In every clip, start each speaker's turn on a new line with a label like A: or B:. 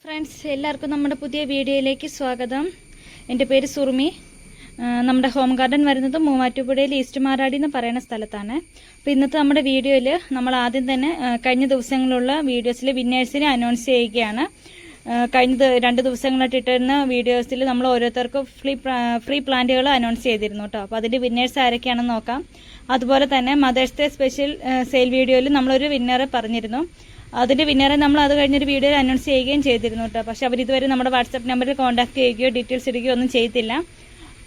A: Friends, എല്ലാവർക്കും നമ്മുടെ പുതിയ വീഡിയോയിലേക്ക് സ്വാഗതം. എൻ്റെ പേര് സുറുമി. നമ്മുടെ ഹോം ഗാർഡൻ വരുന്നത് മൂവാറ്റുപുഴയിൽ ഈസ്റ്റ് മാറാടി എന്ന് പറയുന്ന സ്ഥലത്താണ്. അപ്പോൾ ഇന്നത്തെ നമ്മുടെ വീഡിയോയിൽ നമ്മൾ ആദ്യം തന്നെ കഴിഞ്ഞ ദിവസങ്ങളിലുള്ള വീഡിയോസിൽ വിന്നേഴ്സിനെ അനൗൺസ് ചെയ്യുകയാണ്. കഴിഞ്ഞ 2 ദിവസങ്ങളായിട്ട് ഇട്ടിരുന്ന വീഡിയോസിൽ നമ്മൾ ഓരോരുത്തർക്കും ഫ്രീ പ്ലാന്റുകൾ അനൗൺസ് ചെയ്തിരുന്നു കേട്ടോ. അപ്പോൾ അതിൻ്റെ വിന്നേഴ്സ് ആരൊക്കെയാണെന്ന് നോക്കാം. അതുപോലെ തന്നെ മദേഴ്സ് ഡേ സ്പെഷ്യൽ സെയിൽ വീഡിയോയിൽ നമ്മളൊരു വിന്നറെ പറഞ്ഞിരുന്നു. അതിന്റെ വിന്നറെ നമ്മൾ അത് കഴിഞ്ഞൊരു വീഡിയോയിൽ അനൗൺസ് ചെയ്യുകയും ചെയ്തിരുന്നു കേട്ടോ. പക്ഷെ അവരിതുവരെ നമ്മുടെ വാട്സാപ്പ് നമ്പറിൽ കോൺടാക്ട് ചെയ്യുകയോ ഡീറ്റെയിൽസ് ഇടുകയോ ഒന്നും ചെയ്തില്ല.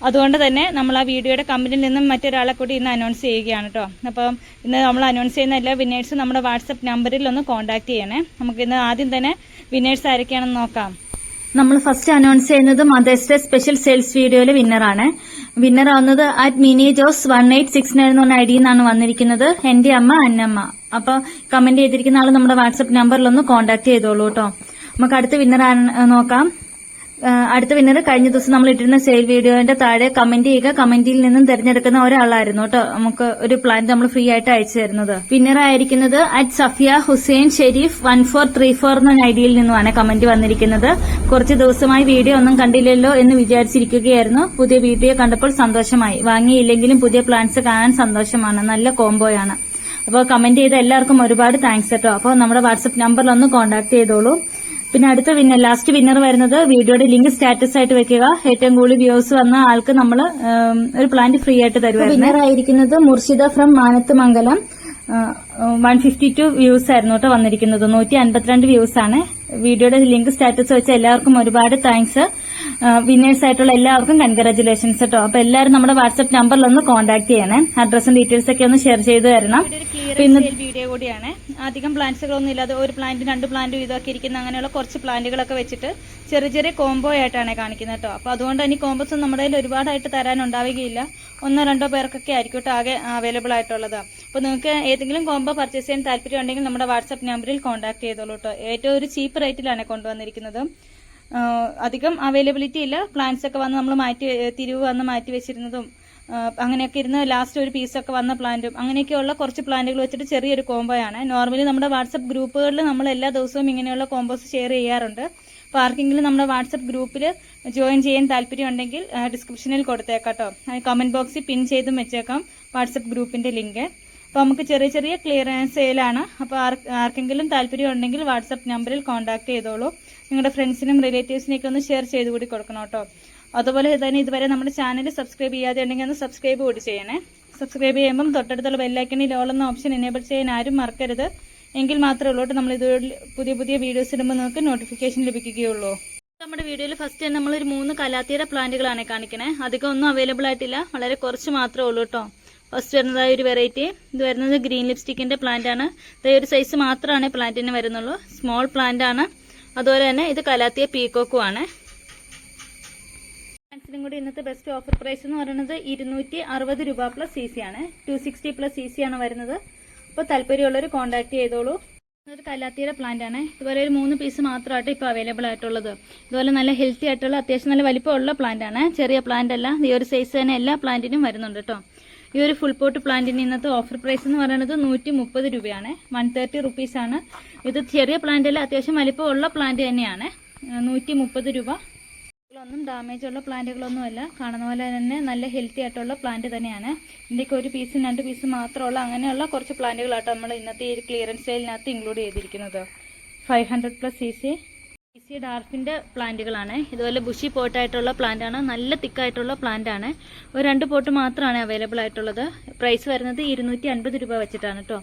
A: അതുകൊണ്ട് തന്നെ നമ്മൾ ആ വീഡിയോയുടെ കമന്റിൽ നിന്നും മറ്റൊരാളെ കൂടി ഇന്ന് അനൗൺസ് ചെയ്യുകയാണ് കേട്ടോ. അപ്പം ഇന്ന് നമ്മൾ അനൗൺസ് ചെയ്യുന്ന എല്ലാ വിന്നേഴ്സും നമ്മുടെ വാട്സാപ്പ് നമ്പറിൽ ഒന്ന് കോൺടാക്ട് ചെയ്യണേ. നമുക്ക് ഇന്ന് ആദ്യം തന്നെ വിന്നേഴ്സ് ആരൊക്കെയാണെന്ന് നോക്കാം. നമ്മൾ ഫസ്റ്റ് അനൗൺസ് ചെയ്യുന്നത് മദേഴ്സ് ഡേ സ്പെഷ്യൽ സെയിൽസ് വീഡിയോയിലെ വിന്നറാണ്. വിന്നർ ആവുന്നത് @minijos1869 എന്ന് പറഞ്ഞ ഐഡിയിൽ നിന്നാണ് വന്നിരിക്കുന്നത്. എന്റെ അമ്മ അന്നമ്മ. അപ്പൊ കമന്റ് ചെയ്തിരിക്കുന്ന ആൾ നമ്മുടെ വാട്സ്ആപ്പ് നമ്പറിലൊന്ന് കോൺടാക്ട് ചെയ്തോളൂ കേട്ടോ. നമുക്ക് അടുത്ത വിന്നർ നോക്കാം. അടുത്ത വിന്നർ കഴിഞ്ഞ ദിവസം നമ്മൾ ഇട്ടിരുന്ന സെയിൽ വീഡിയോന്റെ താഴെ കമന്റ് ചെയ്യുക. കമന്റിൽ നിന്നും തിരഞ്ഞെടുക്കുന്ന ഒരാളായിരുന്നു കേട്ടോ നമുക്ക് ഒരു പ്ലാന്റ് നമ്മൾ ഫ്രീ ആയിട്ട് അയച്ചു തരുന്നത്. വിന്നർ ആയിരിക്കുന്നത് @സഫിയ ഹുസൈൻ ഷെരീഫ് 1434 എന്ന ഐഡിയിൽ നിന്നുമാണ് കമന്റ് വന്നിരിക്കുന്നത്. കുറച്ച് ദിവസമായി വീഡിയോ ഒന്നും കണ്ടില്ലല്ലോ എന്ന് വിചാരിച്ചിരിക്കുകയായിരുന്നു. പുതിയ വീഡിയോ കണ്ടപ്പോൾ സന്തോഷമായി. വാങ്ങിയില്ലെങ്കിലും പുതിയ പ്ലാന്റ്സ് കാണാൻ സന്തോഷമാണ്. നല്ല കോംബോയാണ്. അപ്പോൾ കമന്റ് ചെയ്ത എല്ലാവർക്കും ഒരുപാട് താങ്ക്സ് കേട്ടോ. അപ്പോൾ നമ്മുടെ വാട്സ്ആപ്പ് നമ്പറിൽ ഒന്ന് കോൺടാക്ട് ചെയ്തോളൂ. പിന്നെ അടുത്ത ലാസ്റ്റ് വിന്നർ വരുന്നത് വീഡിയോയുടെ ലിങ്ക് സ്റ്റാറ്റസ് ആയിട്ട് വെക്കുക. ഏറ്റവും കൂടുതൽ വ്യൂസ് വന്ന ആൾക്ക് നമ്മൾ ഒരു പ്ലാന്റ് ഫ്രീ ആയിട്ട് തരുവായിരുന്നു. വിന്നർ ആയിരിക്കുന്നത് മുർഷിദ ഫ്രം മാനത്തുമംഗലം. 152 വ്യൂസ് ആയിരുന്നു കേട്ടോ വന്നിരിക്കുന്നത്. 152 വ്യൂസ് ആണ്. വീഡിയോയുടെ ലിങ്ക് സ്റ്റാറ്റസ് വെച്ച എല്ലാവർക്കും ഒരുപാട് താങ്ക്സ്. വിന്നേഴ്സ് ആയിട്ടുള്ള എല്ലാവർക്കും കൺഗ്രാറ്റുലേഷൻസ് കേട്ടോ. അപ്പൊ എല്ലാവരും നമ്മുടെ വാട്സ്ആപ്പ് നമ്പറിൽ ഒന്ന് കോൺടാക്ട് ചെയ്യണേ. അഡ്രസ്സും ഡീറ്റെയിൽസ് ഒക്കെ ഒന്ന് ഷെയർ ചെയ്ത് തരണം. പിന്നെ വീഡിയോ കൂടിയാണ്. അധികം പ്ലാന്റ്സുകളൊന്നും ഇല്ലാതെ ഒരു പ്ലാന്റ് 2 പ്ലാന്റ് ഇതൊക്കെ ഇരിക്കുന്ന അങ്ങനെയുള്ള കുറച്ച് പ്ലാന്റുകളൊക്കെ വെച്ചിട്ട് ചെറിയ ചെറിയ കോംബോ ആയിട്ടാണ് കാണിക്കുന്നത് കേട്ടോ. അപ്പൊ അതുകൊണ്ട് തന്നെ കോംബോസ് നമ്മുടെ കയ്യിൽ ഒരുപാടായിട്ട് തരാനുണ്ടാവുകയില്ല. 1-2 പേർക്കൊക്കെ ആയിരിക്കും ആകെ അവൈലബിൾ ആയിട്ടുള്ളത്. അപ്പോൾ നിങ്ങൾക്ക് ഏതെങ്കിലും കോംബോ പർച്ചേസ് ചെയ്യാൻ താല്പര്യം ഉണ്ടെങ്കിൽ നമ്മുടെ വാട്സ്ആപ്പ് നമ്പറിൽ കോൺടാക്ട് ചെയ്തോളൂ കേട്ടോ. ഏറ്റവും ഒരു ചീപ്പ് റേറ്റിലാണ് കൊണ്ടുവന്നിരിക്കുന്നത്. അധികം അവൈലബിലിറ്റി ഇല്ല. പ്ലാന്റ്സ് ഒക്കെ വന്ന് നമ്മൾ തിരിവ് വന്ന് മാറ്റി വെച്ചിരുന്നതും അങ്ങനെയൊക്കെ ഇരുന്ന് ലാസ്റ്റ് ഒരു പീസൊക്കെ വന്ന പ്ലാന്റും അങ്ങനെയൊക്കെയുള്ള കുറച്ച് പ്ലാന്റുകൾ വെച്ചിട്ട് ചെറിയൊരു കോംബോയാണ്. നോർമലി നമ്മുടെ വാട്സ്ആപ്പ് ഗ്രൂപ്പുകളിൽ നമ്മൾ എല്ലാ ദിവസവും ഇങ്ങനെയുള്ള കോംബോസ് ഷെയർ ചെയ്യാറുണ്ട്. അപ്പോൾ ആർക്കെങ്കിലും നമ്മുടെ വാട്സ്ആപ്പ് ഗ്രൂപ്പിൽ ജോയിൻ ചെയ്യാൻ താല്പര്യം ഉണ്ടെങ്കിൽ ഡിസ്ക്രിപ്ഷനിൽ കൊടുത്തേക്കാം കേട്ടോ. കമന്റ് ബോക്സിൽ പിൻ ചെയ്തും വെച്ചേക്കാം വാട്സ്ആപ്പ് ഗ്രൂപ്പിന്റെ ലിങ്ക്. അപ്പോൾ നമുക്ക് ചെറിയ ചെറിയ ക്ലിയറൻസ് സെയിലാണ്. അപ്പോൾ ആർക്കെങ്കിലും താല്പര്യം ഉണ്ടെങ്കിൽ വാട്സ്ആപ്പ് നമ്പറിൽ കോൺടാക്ട് ചെയ്തോളൂ. നിങ്ങളുടെ ഫ്രണ്ട്സിനും റിലേറ്റീവ്സിനൊക്കെ ഒന്ന് ഷെയർ ചെയ്ത് കൂടി കൊടുക്കണം കേട്ടോ. അതുപോലെ തന്നെ ഇതുവരെ നമ്മുടെ ചാനൽ സബ്സ്ക്രൈബ് ചെയ്യാതെ ഉണ്ടെങ്കിൽ ഒന്ന് സബ്സ്ക്രൈബ് കൂടി ചെയ്യണേ. സബ്സ്ക്രൈബ് ചെയ്യുമ്പം തൊട്ടടുത്തുള്ള ബെല്ലൈക്കണിൽ ഓൾ എന്ന ഓപ്ഷൻ എനേബിൾ ചെയ്യാൻ ആരും മറക്കരുത്. എങ്കിൽ മാത്രമേ ഉള്ളൂ നമ്മൾ ഇത് പുതിയ വീഡിയോസ് ഇടുമ്പോൾ നിങ്ങൾക്ക് നോട്ടിഫിക്കേഷൻ ലഭിക്കുകയുള്ളൂ. നമ്മുടെ വീഡിയോയിൽ ഫസ്റ്റ് തന്നെ നമ്മളൊരു 3 കലാത്തിയുടെ പ്ലാന്റുകളാണ് കാണിക്കണേ. അധികം ഒന്നും അവൈലബിൾ ആയിട്ടില്ല. വളരെ കുറച്ച് മാത്രമേ ഉള്ളൂ കേട്ടോ. ഫസ്റ്റ് വരുന്നതായ ഒരു വെറൈറ്റി ഇത് വരുന്നത് ഗ്രീൻ ലിപ്സ്റ്റിക്കിന്റെ പ്ലാന്റ് ആണ്. ഇതൊരു സൈസ് മാത്രമാണ് പ്ലാന്റിന് വരുന്നുള്ളൂ. സ്മോൾ പ്ലാന്റ് ആണ്. അതുപോലെ തന്നെ ഇത് കലാത്തിയ പീക്കോക്കും ആണ്. പ്ലാന്റ്സിനും കൂടി ഇന്നത്തെ ബെസ്റ്റ് ഓഫർ പ്രൈസ് എന്ന് പറയുന്നത് 260 രൂപ പ്ലസ് CC ആണ്. 260 പ്ലസ് CC ആണ് വരുന്നത്. അപ്പോൾ താല്പര്യമുള്ളവർ കോൺടാക്ട് ചെയ്തോളൂ. ഇതൊരു കലാത്തിയുടെ പ്ലാന്റ് ആണ്. ഇതുപോലെ ഒരു 3 പീസ് മാത്രമായിട്ട് ഇപ്പോൾ അവൈലബിൾ ആയിട്ടുള്ളത്. ഇതുപോലെ നല്ല ഹെൽത്തി ആയിട്ടുള്ള അത്യാവശ്യം നല്ല വലിപ്പമുള്ള പ്ലാന്റ് ആണ്. ചെറിയ പ്ലാന്റ് അല്ല. ഈ ഒരു സൈസ് തന്നെ എല്ലാ പ്ലാന്റിനും വരുന്നുണ്ട് കേട്ടോ. ഈ ഒരു ഫുൾ പോട്ട് പ്ലാന്റിന് ഇന്നത്തെ ഓഫർ പ്രൈസ് എന്ന് പറയുന്നത് 130 രൂപയാണ്. 130 റുപ്പീസ് ആണ്. ഇത് ചെറിയ പ്ലാന്റ് അല്ല, അത്യാവശ്യം വലിപ്പമുള്ള പ്ലാന്റ് തന്നെയാണ്. 130 രൂപ. ഒന്നും ഡാമേജ് ഉള്ള പ്ലാന്റുകളൊന്നും അല്ല. കാണുന്ന പോലെ തന്നെ നല്ല ഹെൽത്തി ആയിട്ടുള്ള പ്ലാന്റ് തന്നെയാണ്. ഇതിൻ്റെയൊക്കെ ഒരു പീസും 2 പീസ് മാത്രമുള്ള അങ്ങനെയുള്ള കുറച്ച് പ്ലാന്റുകളാട്ടോ നമ്മൾ ഇന്നത്തെ ഈ ക്ലിയറൻസ് സെയിലിനകത്ത് ഇൻക്ലൂഡ് ചെയ്തിരിക്കുന്നത്. 500 പ്ലസ് CC ഡാർഫിന്റെ പ്ലാന്റുകളാണ്. ഇതുപോലെ ബുഷി പോട്ടായിട്ടുള്ള പ്ലാന്റ് ആണ്. നല്ല തിക്കായിട്ടുള്ള പ്ലാന്റ് ആണ്. ഒരു 2 പോട്ട് മാത്രമാണ് അവൈലബിൾ ആയിട്ടുള്ളത്. പ്രൈസ് വരുന്നത് 250 രൂപ വെച്ചിട്ടാണ് കേട്ടോ.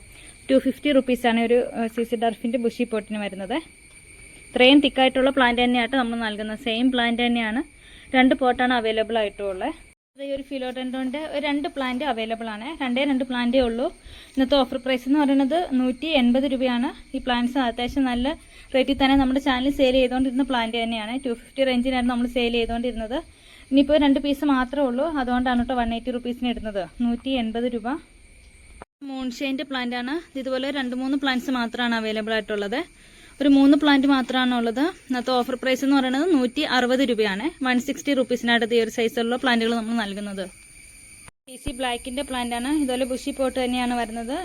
A: 250 റുപ്പീസാണ് ഒരു CC ഡാർഫിന്റെ ബുഷി പോട്ടിന് വരുന്നത്. ഇത്രയും തിക്കായിട്ടുള്ള പ്ലാന്റ് തന്നെയായിട്ട് നമ്മൾ നൽകുന്നത്. സെയിം പ്ലാന്റ് തന്നെയാണ്. 2 പോട്ടാണ് അവൈലബിൾ ആയിട്ടുള്ളത്. ഈ ഒരു ഫിലോഡെൻഡ്രോന്റെ 2 പ്ലാന്റ് അവൈലബിൾ ആണ്. 2 പ്ലാന്റേ ഉള്ളൂ. ഇന്നത്തെ ഓഫർ പ്രൈസ് എന്ന് പറയുന്നത് 180 രൂപയാണ്. ഈ പ്ലാന്റ്സ് അത്യാവശ്യം നല്ല റേറ്റിൽ തന്നെ നമ്മുടെ ചാനൽ സെയിൽ ചെയ്തുകൊണ്ടിരുന്ന പ്ലാന്റ് തന്നെയാണ്. 250 റേഞ്ചിനായിരുന്നു നമ്മൾ സെയിൽ ചെയ്തുകൊണ്ടിരുന്നത്. ഇനിയിപ്പോൾ 2 പീസ് മാത്രമേ ഉള്ളൂ. അതുകൊണ്ടാണ് കേട്ടോ 180 റുപ്പീസിന് ഇടുന്നത്. 180 രൂപ. മൂൺഷൈൻ്റെ പ്ലാന്റ് ആണ്. ഇതുപോലെ 2-3 പ്ലാന്റ്സ് മാത്രമാണ് അവൈലബിൾ ആയിട്ടുള്ളത്. ഒരു 3 പ്ലാന്റ് മാത്രമാണ് ഉള്ളത്. ഇന്നത്തെ ഓഫർ പ്രൈസ് എന്ന് പറയുന്നത് 160 രൂപയാണ്. 160 റുപ്പീസിനായിട്ട് ഈ ഒരു സൈസിലുള്ള പ്ലാന്റുകൾ നമ്മൾ നൽകുന്നത്. CC ബ്ലാക്കിന്റെ പ്ലാന്റ് ആണ്. ഇതുപോലെ ബുഷി പോട്ട് തന്നെയാണ് വരുന്നത്.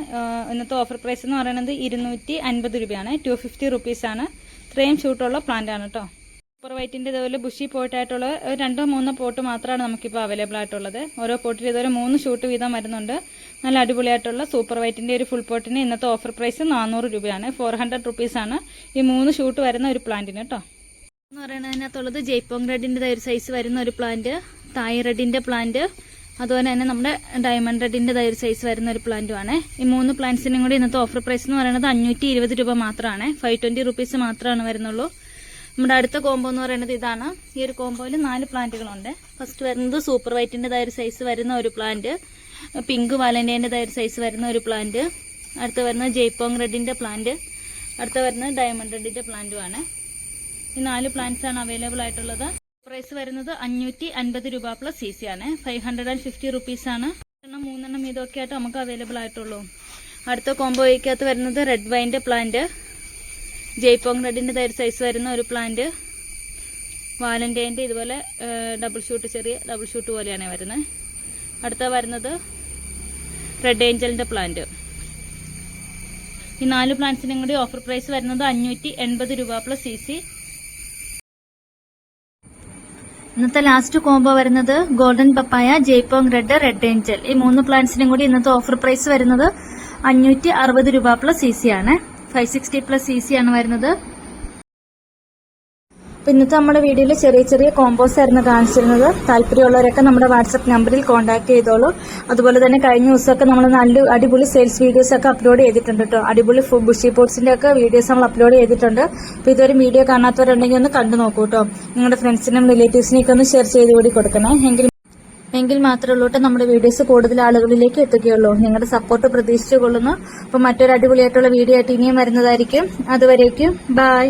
A: ഇന്നത്തെ ഓഫർ പ്രൈസ് എന്ന് പറയുന്നത് 250 രൂപയാണ്. 250 റുപ്പീസാണ്. ഇത്രയും ഷൂട്ടുള്ള പ്ലാന്റ് ആണ് കേട്ടോ. സൂപ്പർ വൈറ്റിൻ്റെ ഇതുപോലെ ബുഷി പോയിട്ടായിട്ടുള്ള 2-3 പോട്ട് മാത്രമാണ് നമുക്കിപ്പോൾ അവൈലബിൾ ആയിട്ടുള്ളത്. ഓരോ പോട്ടിൽ ഇതുപോലെ 3 ഷൂട്ട് വീതം വരുന്നുണ്ട്. നല്ല അടിപൊളിയായിട്ടുള്ള സൂപ്പർ വൈറ്റിൻ്റെ ഒരു ഫുൾ പോട്ടിന് ഇന്നത്തെ ഓഫർ പ്രൈസ് 400 രൂപയാണ്. 400 റുപ്പീസാണ് ഈ 3 ഷൂട്ട് വരുന്ന ഒരു പ്ലാന്റിന് കേട്ടോ. എന്ന് പറയുന്നതിനകത്തുള്ളത് ജയ്പോങ് റെഡിൻ്റെ ഒരു സൈസ് വരുന്ന ഒരു പ്ലാന്റ്, തായ് റെഡിൻ്റെ പ്ലാന്റ്, അതുപോലെ തന്നെ നമ്മുടെ ഡയമണ്ട് റെഡിൻ്റെ ഒരു സൈസ് വരുന്ന ഒരു പ്ലാന്റുമാണ്. ഈ 3 പ്ലാന്റ്സിനും കൂടി ഇന്നത്തെ ഓഫർ പ്രൈസ് എന്ന് പറയുന്നത് 520 രൂപ മാത്രമാണ്. 520 റുപ്പീസ് മാത്രമാണ് വരുന്നുള്ളൂ. നമ്മുടെ അടുത്ത കോംബോ എന്ന് പറയുന്നത് ഇതാണ്. ഈ ഒരു കോംബോയിൽ 4 പ്ലാന്റുകളുണ്ട്. ഫസ്റ്റ് വരുന്നത് സൂപ്പർ വൈറ്റിൻ്റെതായ ഒരു സൈസ് വരുന്ന ഒരു പ്ലാന്റ്, പിങ്ക് വാലന്റൈൻ്റെതായ ഒരു സൈസ് വരുന്ന ഒരു പ്ലാന്റ്, അടുത്ത വരുന്നത് ജയ്പോങ് റെഡിൻ്റെ പ്ലാന്റ്, അടുത്ത വരുന്നത് ഡയമണ്ട് റെഡിൻ്റെ പ്ലാന്റുമാണ്. ഈ 4 പ്ലാന്റ്സ് ആണ് അവൈലബിൾ ആയിട്ടുള്ളത്. പ്രൈസ് വരുന്നത് 550 രൂപ പ്ലസ് CC ആണ്. 550 റുപ്പീസാണ്. 3 ഇതൊക്കെ ആയിട്ട് നമുക്ക് അവൈലബിൾ ആയിട്ടുള്ളൂ. അടുത്ത കോംബോയ്ക്കകത്ത് വരുന്നത് റെഡ് വൈൻ്റെ പ്ലാന്റ്, ജയ്പോങ് റെഡിൻ്റെ ഒരു സൈസ് വരുന്ന ഒരു പ്ലാന്റ്, വാലന്റൈൻ്റെ ഇതുപോലെ ഡബിൾ ഷൂട്ട്, ചെറിയ ഡബിൾ ഷൂട്ട് പോലെയാണ് വരുന്നത്. അടുത്ത വരുന്നത് റെഡ് ഏഞ്ചലിൻ്റെ പ്ലാന്റ്. ഈ 4 പ്ലാന്റ്സിനും കൂടി ഓഫർ പ്രൈസ് വരുന്നത് 580 രൂപ പ്ലസ് CC. ഇന്നത്തെ ലാസ്റ്റ് കോംബോ വരുന്നത് ഗോൾഡൻ പപ്പായ, ജയ്പോങ് റെഡ്, റെഡ് ഏഞ്ചൽ. ഈ 3 പ്ലാന്റ്സിനും കൂടി ഇന്നത്തെ ഓഫർ പ്രൈസ് വരുന്നത് 560 രൂപ പ്ലസ് CC ആണ്. 560 പ്ലസ് CC ആണ് വരുന്നത്. അപ്പോൾ ഇന്നത്തെ നമ്മുടെ വീഡിയോയിൽ ചെറിയ ചെറിയ കോമ്പോസ് ആയിരുന്നു കാണിച്ചിരുന്നത്. താല്പര്യമുള്ളവരൊക്കെ നമ്മുടെ വാട്സപ്പ് നമ്പറിൽ കോൺടാക്ട് ചെയ്തോളൂ. അതുപോലെ തന്നെ കഴിഞ്ഞ ദിവസമൊക്കെ നമ്മൾ നല്ല അടിപൊളി സെയിൽസ് വീഡിയോസ് ഒക്കെ അപ്ലോഡ് ചെയ്തിട്ടുണ്ട് കേട്ടോ. അടിപൊളി ബുഷി പോട്ട്സിന്റെ ഒക്കെ വീഡിയോസ് നമ്മൾ അപ്ലോഡ് ചെയ്തിട്ടുണ്ട്. അപ്പോൾ ഇതുവരെ വീഡിയോ കാണാത്തവരുണ്ടെങ്കിൽ ഒന്ന് കണ്ടു നോക്കൂ കേട്ടോ. നിങ്ങളുടെ ഫ്രണ്ട്സിനും റിലേറ്റീവ്സിനൊക്കെ ഒന്ന് ഷെയർ ചെയ്ത് കൂടി കൊടുക്കണേ. എങ്കിൽ മാത്രമേ ഉള്ളൂ നമ്മുടെ വീഡിയോസ് കൂടുതൽ ആളുകളിലേക്ക് എത്തുകയുള്ളൂ. നിങ്ങളുടെ സപ്പോർട്ട് പ്രതീക്ഷിച്ചു കൊള്ളുന്നു. അപ്പോൾ മറ്റൊരു അടിപൊളിയായിട്ടുള്ള വീഡിയോ ആയിട്ട് ഇനിയും വരുന്നതായിരിക്കും. അതുവരേക്കും ബൈ.